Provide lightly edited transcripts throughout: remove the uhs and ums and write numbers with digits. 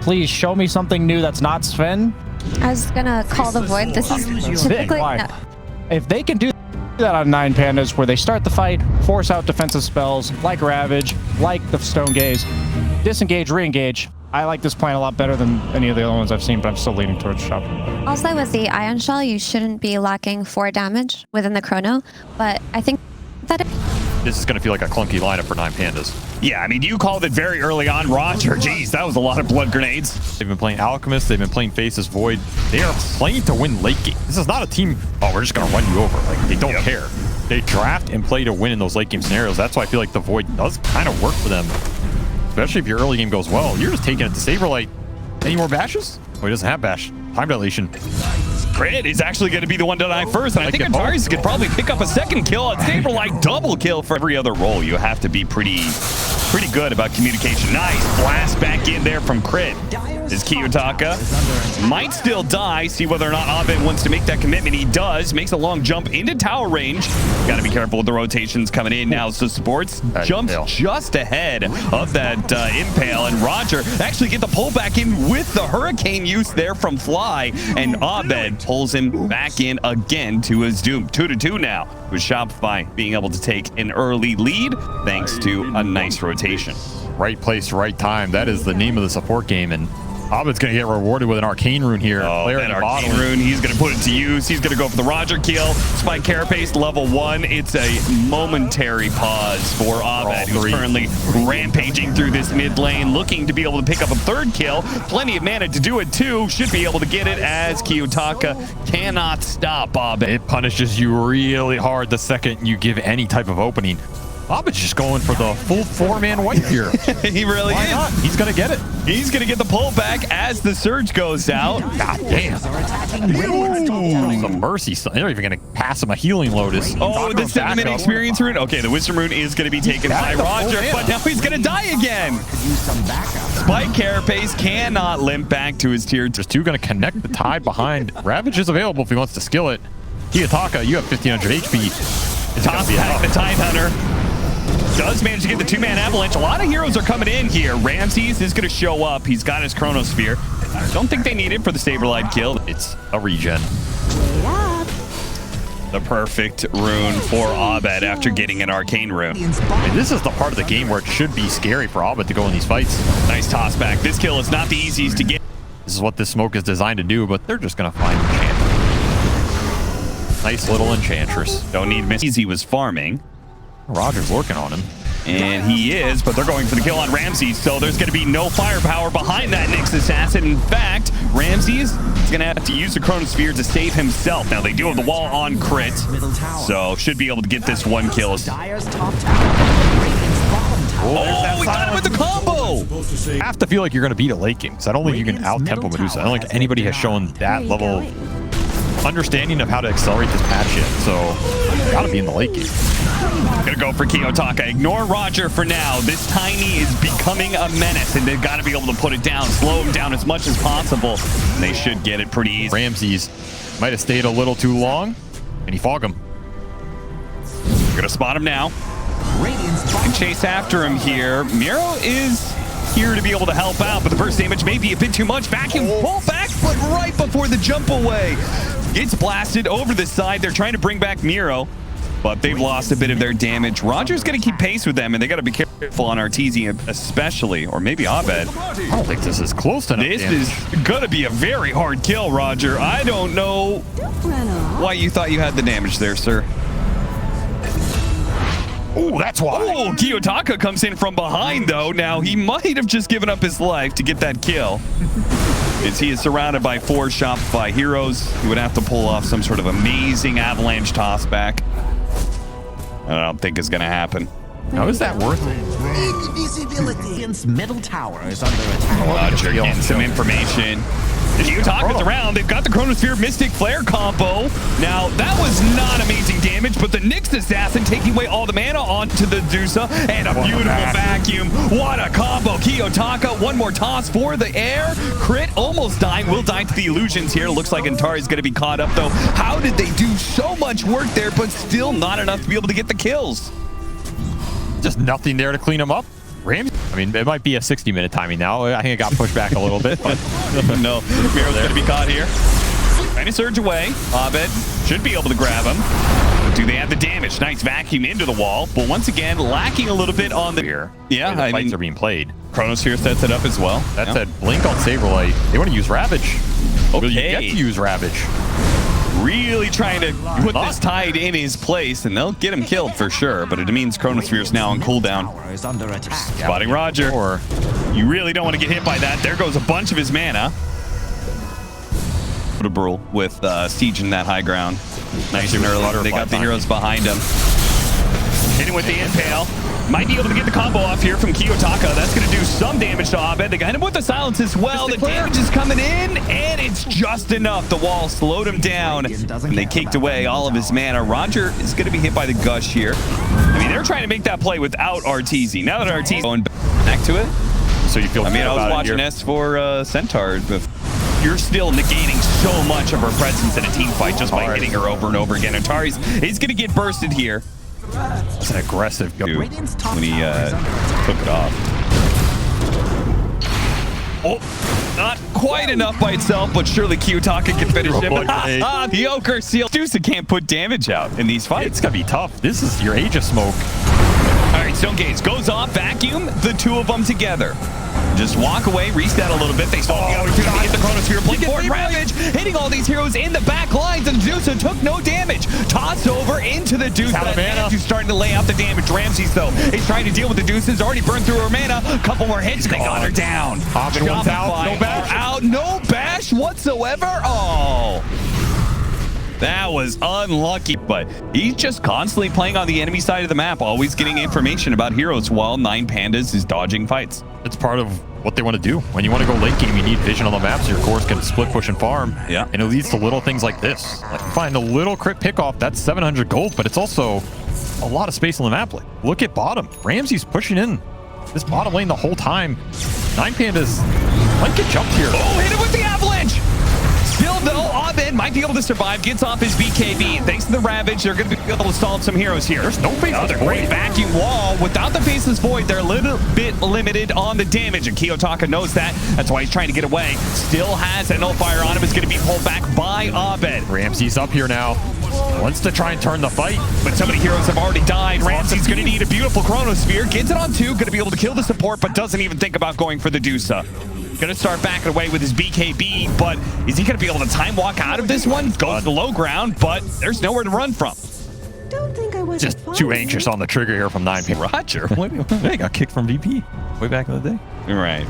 Please show me something new that's not Sven. I was gonna call the void. This is typically no. If they can do that on 9 Pandas, where they start the fight, force out defensive spells like Ravage, like the Stone Gaze, disengage, re-engage. I like this plan a lot better than any of the other ones I've seen, but I'm still leaning towards Shop. Also, with the Ion Shell, you shouldn't be lacking 4 damage within the chrono, but I think that this is going to feel like a clunky lineup for 9 Pandas. Yeah, I mean, you called it very early on, Roger. Jeez, that was a lot of blood grenades. They've been playing Alchemist. They've been playing Faces Void. They are playing to win late game. This is not a team, oh, we're just going to run you over. Like, they don't care. They draft and play to win in those late game scenarios. That's why I feel like the Void does kind of work for them. Especially if your early game goes well. You're just taking it to Saberlight. Any more bashes? Oh, he doesn't have bash. Time dilation. Crit is actually going to be the one to die first, and I think Antares could probably pick up a second kill on Saberlight. Double kill for every other role. You have to be pretty good about communication. Nice blast back in there from Crit. Is Kiyotaka might still die. See whether or not Abed wants to make that commitment. He does. Makes a long jump into tower range. Got to be careful with the rotations coming in now. So Sports jumps just ahead of that impale, and Roger actually get the pullback in with the hurricane use there from Fly, and Abed pulls him back in again to his doom. 2-2 now, with Shopify being able to take an early lead thanks to a nice rotation. Right place, right time. That is the name of the support game, and Abed's going to get rewarded with an Arcane Rune here. Oh, that Arcane Rune, he's going to put it to use. He's going to go for the Roger kill. Spike Carapace, level 1. It's a momentary pause for Abed, who's currently rampaging through this mid lane, looking to be able to pick up a 3rd kill. Plenty of mana to do it, too. Should be able to get it, as Kiyotaka cannot stop Abed. It punishes you really hard the second you give any type of opening. Abed's just going for the full 4-man wipe here. He really is. Not? He's going to get it. He's going to get the pullback as the surge goes out. God damn. Some mercy. They're not even going to pass him a healing Lotus. Oh, the 7-minute experience rune. Okay, the Wisdom rune is going to be taken by Roger, but now he's going to die again. Spike Carapace cannot limp back to his tier. Just 2 going to connect the tide behind. Ravage is available if he wants to skill it. Kiyotaka, you have 1500 HP. Toss back the Tide Hunter. Does manage to get the 2-man avalanche. A lot of heroes are coming in here. Ramses is going to show up. He's got his Chronosphere. Don't think they need it for the Saberlight kill. It's a regen. The perfect rune for Abed after getting an Arcane Rune. And this is the part of the game where it should be scary for Abed to go in these fights. Nice toss back. This kill is not the easiest to get. This is what this smoke is designed to do, but they're just going to find Enchantress. Nice little Enchantress. Don't need miss. He was farming. Roger's working on him. And he is, but they're going for the kill on Ramses, so there's going to be no firepower behind that Nyx Assassin. In fact, Ramses is going to have to use the Chronosphere to save himself. Now, they do have the wall on Crit, so should be able to get this 1 kill. Oh, we got him with the combo! You have to feel like you're going to beat a late game, because I don't think you can out-tempo Medusa. I don't think anybody has shown that level understanding of how to accelerate this patch yet, so gotta be in the late game. Gonna go for Kiyotaka. Ignore Roger for now. This Tiny is becoming a menace, and they've got to be able to put it down, slow him down as much as possible. And they should get it pretty easy. Ramses might have stayed a little too long, and he fog him. Gonna spot him now. And chase after him here. Miro is here to be able to help out, but the burst damage may be a bit too much. Vacuum pull back, but right before the jump away. Gets blasted over the side. They're trying to bring back Miro, but they've lost a bit of their damage. Roger's going to keep pace with them, and they got to be careful on Artesia especially, or maybe Abed. I don't think this is close enough. This is going to be a very hard kill, Roger. I don't know why you thought you had the damage there, sir. Oh, that's why. Oh, Kiyotaka comes in from behind, though. Now, he might have just given up his life to get that kill. As he is surrounded by 4 Shopify heroes, he would have to pull off some sort of amazing avalanche toss back. I don't think it's going to happen. How is that worth it? Invisibility. Middle tower is under attack. Roger getting some information. Kiyotaka's around. They've got the Chronosphere Mystic Flare combo. Now, that was not amazing damage, but the Nyx Assassin taking away all the mana onto the Dusa, and a beautiful vacuum. What a combo. Kiyotaka, 1 more toss for the air. Crit almost dying. Will die to the illusions here. Looks like Antari's going to be caught up, though. How did they do so much work there, but still not enough to be able to get the kills? Just nothing there to clean him up. Rams, I mean, it might be a 60-minute timing now. I think it got pushed back a little bit, but no, Miro's going to be caught here. Trying to surge away. Abed should be able to grab him. Do they have the damage? Nice vacuum into the wall, but once again, lacking a little bit on the here. Yeah, the fights are being played. Chronosphere sets it up as well. That said, Blink on Saberlight. They want to use Ravage. Okay. Will you get to use Ravage? Really trying to put this Tide in his place, and they'll get him killed for sure, but it means Chronosphere is now on cooldown. Spotting Roger. Or You really don't want to get hit by that. There goes a bunch of his mana. With Siege in that high ground. Nice and early. They got the heroes behind him. Hitting with the Impale. Might be able to get the combo off here from Kiyotaka. That's going to do some damage to Abed. They got him with the silence as well. The damage is coming in, and it's just enough. The wall slowed him down, and they kicked away all of his mana. Roger is going to be hit by the Gush here. I mean, they're trying to make that play without Arteezy. Now that Arteezy going back to it. So you feel I mean, I was watching S for Centaur, but you're still negating so much of her presence in a team fight just by hitting her over and over again. Atari's is going to get bursted here. It's an aggressive go when he took it off. Oh, not quite enough by itself, but surely Kiyotaka can finish him. The Ochre Seal. Dusa can't put damage out in these fights. It's going to be tough. This is your Age of Smoke. All right, Stone Gaze goes off, vacuum, the two of them together. Just walk away, reset a little bit. They saw the opportunity to hit the Chronosphere. Blink forward, Ravage, hitting all these heroes in the back lines, and Dusa took no damage. Tossed over into the Dusa. Who's starting to lay out the damage. Ramses, though, is trying to deal with the Dusa's already burned through her mana. A couple more hits, they got her down. Shopify out, no bash. Out, no bash whatsoever. Oh. That was unlucky, but he's just constantly playing on the enemy side of the map, always getting information about heroes while 9 Pandas is dodging fights. It's part of what they want to do. When you want to go late game, you need vision on the map so your cores can split, push, and farm. Yeah. And it leads to little things like this. Like you find a little crit pickoff, that's 700 gold, but it's also a lot of space on the map. Like, look at bottom. Ramsey's pushing in this bottom lane the whole time. 9 Pandas might get jumped here. Oh, hit it with the avalanche! Still, though, Abed might be able to survive. Gets off his BKB. Thanks to the Ravage, they're going to be able to solve some heroes here. There's no Faceless Void. Great vacuum wall. Without the Faceless Void, they're a little bit limited on the damage, and Kiyotaka knows that. That's why he's trying to get away. Still has a Nullfire on him. Is going to be pulled back by Abed. Ramsey's up here now. Wants to try and turn the fight. But so many heroes have already died. Ramsey's going to need a beautiful Chronosphere. Gets it on 2. Going to be able to kill the support, but doesn't even think about going for the Dusa. Going to start backing away with his BKB, but is he going to be able to time walk out of this one? Goes to the low ground, but there's nowhere to run from. Don't think I was Just too anxious on the trigger here from 9 Pandas. Roger. They got kicked from VP way back in the day. Right.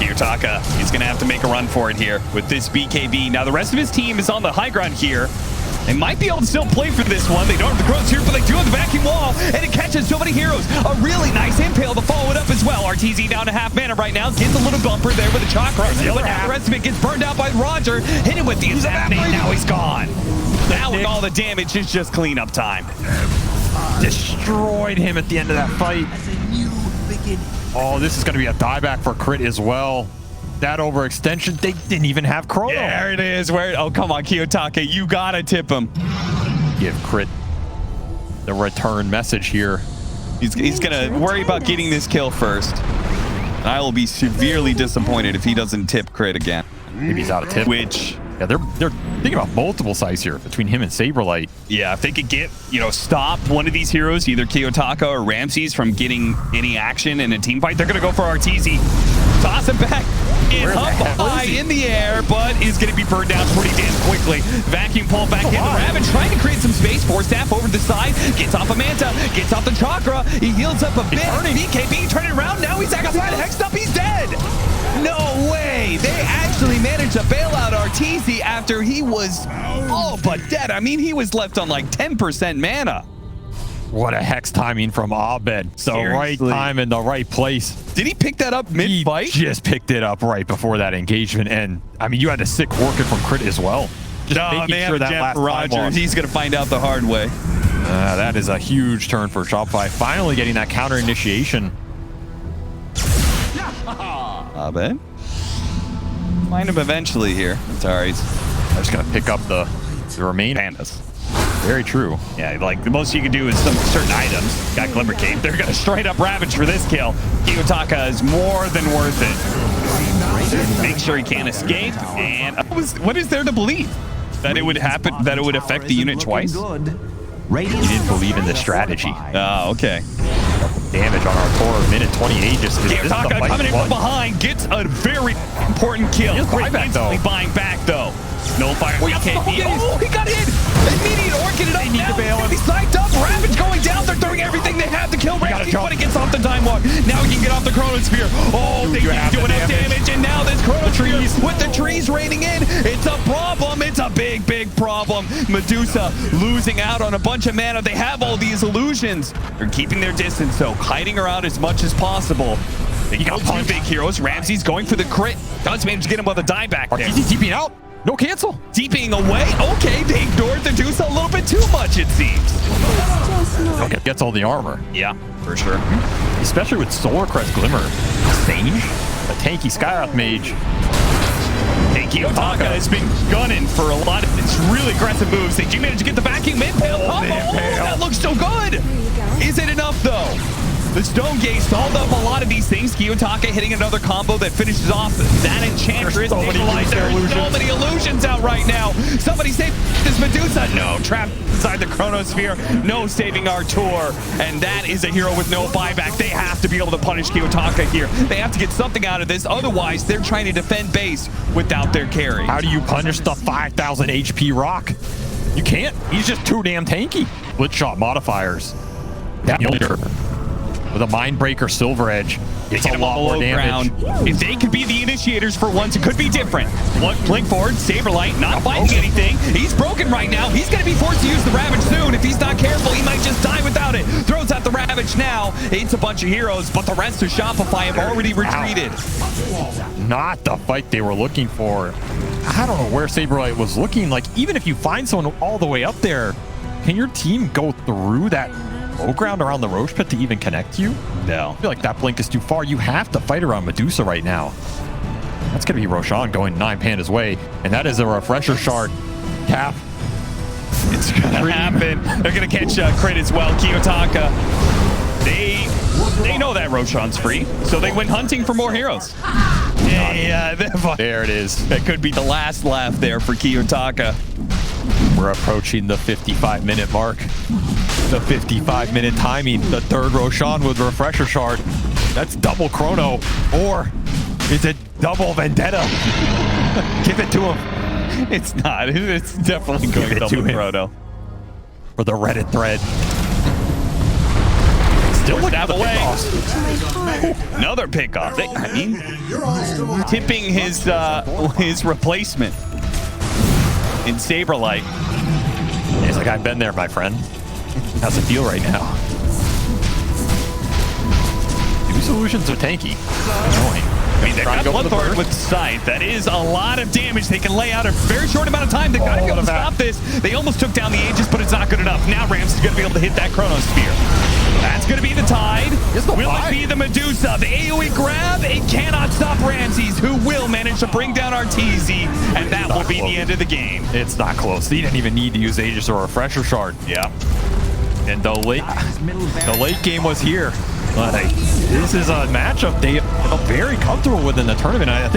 Kiyotaka is going to have to make a run for it here with this BKB. Now, the rest of his team is on the high ground here. They might be able to still play for this one. They don't have the Chronosphere, but they do have the vacuum wall, and it catches so many heroes. A really nice Impale to follow it up as well. Arteezy down to half mana right now. Gets a little bumper there with a Chakra, but now the rest of it gets burned out by Roger. Hit him with the Assassinate. Now he's gone. Now with all the damage, it's just cleanup time. Destroyed him at the end of that fight. Oh, this is going to be a dieback for crit as well. That overextension, they didn't even have Chrono. There it is. Oh, come on, Kiyotaka. You got to tip him. Give crit the return message here. He's going to worry about getting this kill first. And I will be severely disappointed if he doesn't tip crit again. Maybe he's out of tip. Which... Yeah, they're thinking about multiple sides here between him and Saberlight. Yeah, if they could get, stop one of these heroes, either Kiyotaka or Ramses, from getting any action in a team fight, they're going to go for Arteezy. Toss him back. It's up high in the air, but is going to be burned down pretty damn quickly. Vacuum pull back in. The Ravage trying to create some space. Force staff over to the side. Gets off a Manta. Gets off the Chakra. He heals up a bit. BKB turning around. Now he's outside. Hexed up. He's dead. No way. They actually managed to bail out Arteezy after he was all but dead. I mean, he was left on like 10% mana. What a hex timing from Abed. The right time in the right place. Did he pick that up mid-fight? He just picked it up right before that engagement. And, I mean, you had a sick working from crit as well. Just making sure that last Roger, he's going to find out the hard way. That is a huge turn for Shopify. Finally getting that counter initiation. Abed. Find him eventually here. Sorry. I'm just going to pick up the remaining Pandas. Very true. Yeah, like the most you can do is some certain items. Got Glimmer Cape. They're gonna straight up ravage for this kill. Kiyotaka is more than worth it. Make sure he can't escape. And what is there to believe? That it would happen? That it would affect the unit twice? He didn't believe in the strategy. Oh, okay. Damage on our core, minute 28. Just Kiyotaka coming in from behind gets a very important kill. Buyback though. Buying back though. No fire. He got hit. Immediate orchid it up. They need to bail him. He's psyched up. Ravage going down. They're doing everything they have to kill Ramsey, but he gets off the time walk. Now he can get off the Chronosphere. Oh, they didn't do enough damage, and now this Chronosphere with the trees raining in. It's a problem. It's a big, big problem. Medusa losing out on a bunch of mana. They have all these illusions. They're keeping their distance, though, hiding her out as much as possible. They got two big heroes. Ramsey's going for the crit. Does manage to get him with a dieback there. Is he TPing out? No cancel. Deeping away. Okay, they ignored the Medusa a little bit too much, it seems. Okay, gets all the armor. Yeah, for sure. Especially with Solar Crest Glimmer. Sage? A tanky Skyroth mage. Hey, Kiyotaka has been gunning for a lot of its really aggressive moves. They do manage to get the vacuum impale combo. That looks so good. Is it enough, though? The Stone Gaze stalled up a lot of these things. Kiyotaka hitting another combo that finishes off that Enchantress. There's so many illusions out right now. Somebody save this Medusa. No, trapped inside the Chronosphere. No saving our tour. And that is a hero with no buyback. They have to be able to punish Kiyotaka here. They have to get something out of this. Otherwise, they're trying to defend base without their carry. How do you punish the 5,000 HP rock? You can't. He's just too damn tanky. Split shot modifiers. With a Mindbreaker Silver Edge, it's a lot more damage. If they could be the initiators for once, it could be different. Blink forward, Saberlight not finding anything. He's broken right now. He's going to be forced to use the Ravage soon. If he's not careful, he might just die without it. Throws out the Ravage now. It's a bunch of heroes, but the rest of Shopify have already retreated. Not the fight they were looking for. I don't know where Saberlight was looking. Like, even if you find someone all the way up there, can your team go through that low ground around the Roche Pit to even connect you? No. I feel like that blink is too far. You have to fight around Medusa right now. That's going to be Roshan going 9 Pandas way, and that is a refresher shard. Cap. It's going to happen. They're going to catch crit as well. Kiyotaka, they know that Roshan's free, so they went hunting for more heroes. Yeah, there it is. That could be the last laugh there for Kiyotaka. We're approaching the 55-minute mark. The 55-minute timing. The third Roshan with refresher shard. That's double chrono. Or is it double vendetta? Give it to him. It's not. It's definitely going double chrono. For the Reddit thread. Still looking at the pickoffs. Another pickoff. I mean, tipping his replacement in Saberlight. He's like, I've been there, my friend. How's it feel right now? New solutions are tanky. Annoying. I mean, they've got Bloodthorn with Sight. That is a lot of damage they can lay out in a very short amount of time. They've got to be able to stop this. They almost took down the Aegis, but it's not good enough. Now Ramsey's going to be able to hit that Chronosphere. That's going to be the tide. Will it be the Medusa? The AoE grab? It cannot stop Ramses, who will manage to bring down RTZ, and that will be the end of the game. It's not close. He didn't even need to use Aegis or Refresher Shard. Yeah. And the late game was here. Like, this is a matchup they are very comfortable with in the tournament. I think